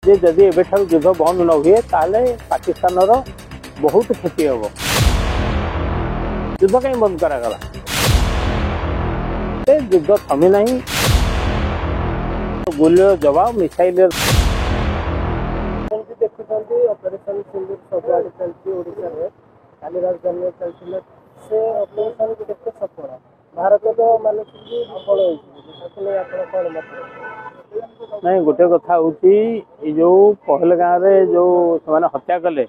जे जदि एबेठारु युद्ध बंद न हुए ताले पाकिस्तान बहुत क्षति हम युद्ध कहीं बंद करागला युद्ध थमी ना गोली जवाब मिसाइल देखुं ऑपरेशन सिंदूर सबुआड़े चलती काली राजधानी चलती से ऑपरेशन को देखते सफल भारत तो मान सफल हो नहीं गोटे कथा हूँ जो पहलगाँव जो से हत्या कले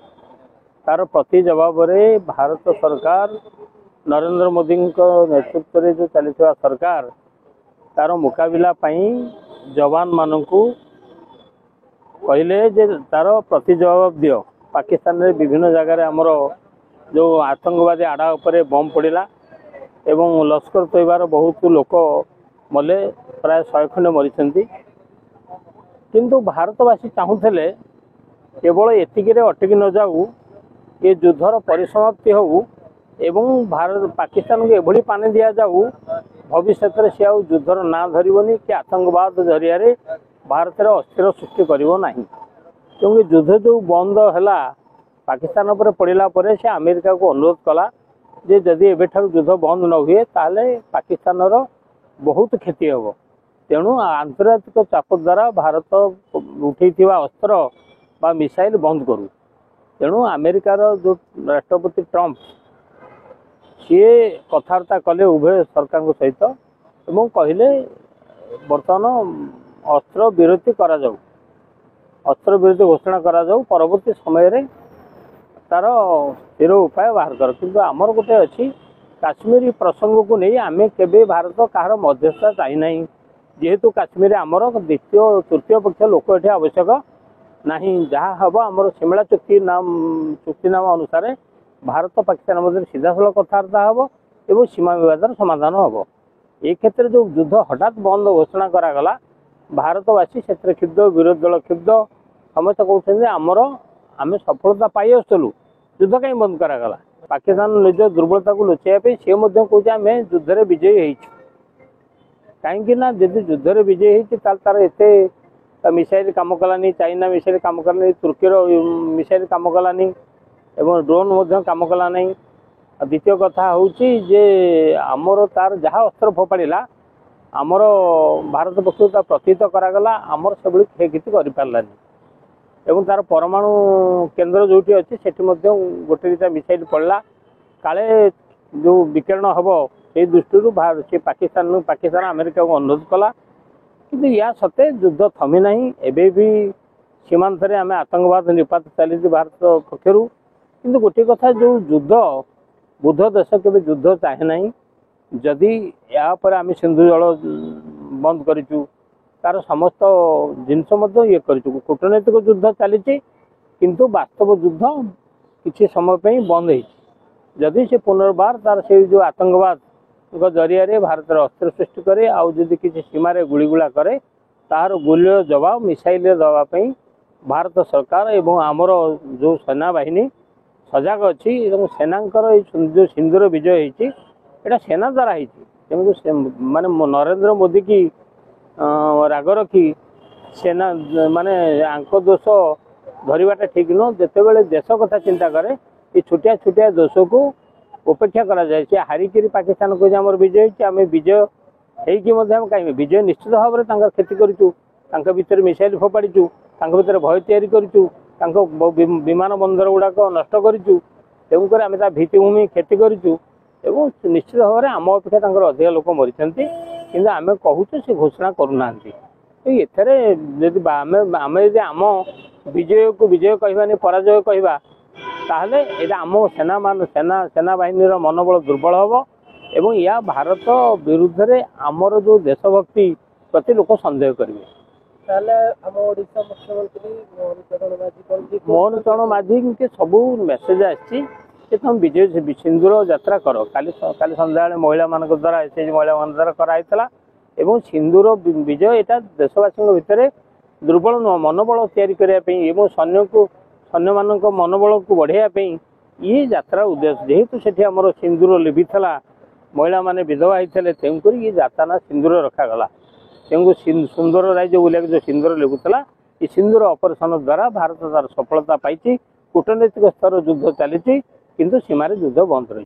तार प्रति जवाब रे भारत सरकार नरेंद्र मोदी नेतृत्व में जो चली सरकार तार मुकाबला जवान मानू कहले जे तार प्रति जवाब दियो। पाकिस्तान में विभिन्न जगह आमर जो आतंकवादी आड़ा उपरे बम पड़ा एवं लश्कर तैयबार बहुत लोक मले प्राय 100 खंड मरी किंतु भारतवासी चाहूले केवल एतिक अटकी न जाऊ ये युद्धर परिसमाप्ति हो एवं भारत पाकिस्तान को एभली पानी दि जाऊ भविष्य में सी युद्धर ना धरनी कि आतंकवाद जरिया भारत में अस्थिर सृष्टि करना क्योंकि युद्ध जो बंद है पाकिस्तान पर पड़ा पर से अमेरिका को अनुरोध कला जे जदि एबेठारु युद्ध बंद न हुए ताले पाकिस्तान बहुत क्षति हम तेणु आंतर्जातिक चाप द्वारा भारत उठे अस्त्र बा मिसाइल बंद करू। तेणु अमेरिकार जो राष्ट्रपति ट्रंप सी कथबार्ता कले उभय सरकार सहित एवं कहले बर्तमान अस्त्र विरति करा जाऊ अस्त्र विरति घोषणा करा जाऊ परवर्ती समय रे तार स्थिर उपाय बाहर कर किंतु आमर गोटे अच्छी काश्मीर प्रसंग को नहीं आमे केबे भारत कहार मध्यस्थता चाहिए जेहेतु काश्मीर आमर द्वितीय तृतीय पक्ष लोक ये आवश्यक ना जहाँ हम आमर शिमला चुक्तिनामा अनुसार भारत पाकिस्तान मध्य सीधा सड़क कथबार्ता हम एवं सीमा विवादर समाधान हम ए क्षेत्र जो युद्ध हठात बंद घोषणा करागला भारतवासी से क्षुब्ध विरोधी दल क्षुब्ध समस्त कहते आमर आम सफलता पाई आसलु युद्ध कहीं बंद करागला पाकिस्तान निज दुर्बलता को लुचाई सी कहते आम युद्ध में विजयी हो कहीं जब युद्ध में विजयी होता तार एत मिसाइल कम कलानी चाइना मिसाइल कम कलानी तुर्कीर मिसाइल कम कलानी एवं ड्रोन कम कला नहीं। द्वितीय कथा हूँ जे आमर तार जहाँ अस्त्र फोपाड़ा आमर भारत पक्ष प्रतिहित करागला आमर से क्षयक्षति कर पारानी एवं तार परमाणु केन्द्र जो अच्छी से गोटे दुटा मिसाइल पड़ा काले जो विकिरण हम से दृष्टि से पाकिस्तान अमेरिका को अनुरोध कला किंतु या सत्ते युद्ध थमी ना एबे भी सीमांत रे आम आतंकवाद निपात चली भारत पक्षर किंतु गोटे कथा जो युद्ध बुद्ध देश के युद्ध चाहे ना जदि यापर आम सिंधु जल बंद करूँ तार समस्त जिनस ये कूटनैतिक युद्ध चली किंतु वास्तव युद्ध किसी समय बंद होदी से पुनर्बार तार से जो आतंकवाद जरिया भारत अस्त्र सृष्टि करे आदि किसी सीमार गुड़गुड़ा करे तार गोली जवाब मिसाइल दवाई भारत सरकार एवं आमर जो सेना बाहिनी सजग अच्छी सेनांकर जो सिंधुर विजय होता सेना द्वारा होती माने नरेंद्र मोदी की राग रखी सेना माने आंक दोष धरवाटा ठीक नुह जिते बड़े देश कथा चिंता करे ये छोटिया छोटिया दोष को उपेक्षा करा जाए सी हारिकी पाकिस्तान को आम विजय आम विजय होम कहीं विजय निश्चित भाव में क्षति करूँ भितर मिसाइल फोपाड़ीचु भय तैयारी करूँ विमान बंदर गुड़ाक नष्ट करूँ तेणुक आम भित्तिभूमि क्षति करूँ एवं निश्चित भाव में आम अपेक्षा अधिक लोक मरी कि आम कहूँ से घोषणा करूना आम आम विजय को विजय कहवानी पराजय कहवा ताहले एटा आम सेना बाहिनी मनोबल दुर्बल हम एवं या भारत विरुद्ध रे आमर जो देशभक्ति प्रति लोक संदेह करेंगे। मोहन चरण माझी के सबू मेसेज आम विजय सिंदूर यात्रा कर काली सन्ध्या महिला मान द्वारा एसएच महिला मान द्वारा कराइला एवं सिंदूर विजय यहाँ देशवासी भितर दुर्बल नुह मनोबल या सैन्य मान मनोबल को बढ़ाई ये यात्रा उद्देश्य जेहेतु से आमर सिंदूर लिभि महिला माने विधवा होते तेणुक ये यात्रा ना सिंदूर रखागला तेणु सुंदर राज्य बुला जो सिंदूर लिभुला ଏ ସିନ୍ଦୁର ଅପରେସନ ଦ୍ୱାରା ଭାରତ ତାର ସଫଳତା ପାଇଛି। କୂଟନୈତିକ ସ୍ତର ଯୁଦ୍ଧ ଚାଲିଛି, କିନ୍ତୁ ସୀମାରେ ଯୁଦ୍ଧ ବନ୍ଦ ରହିଛି।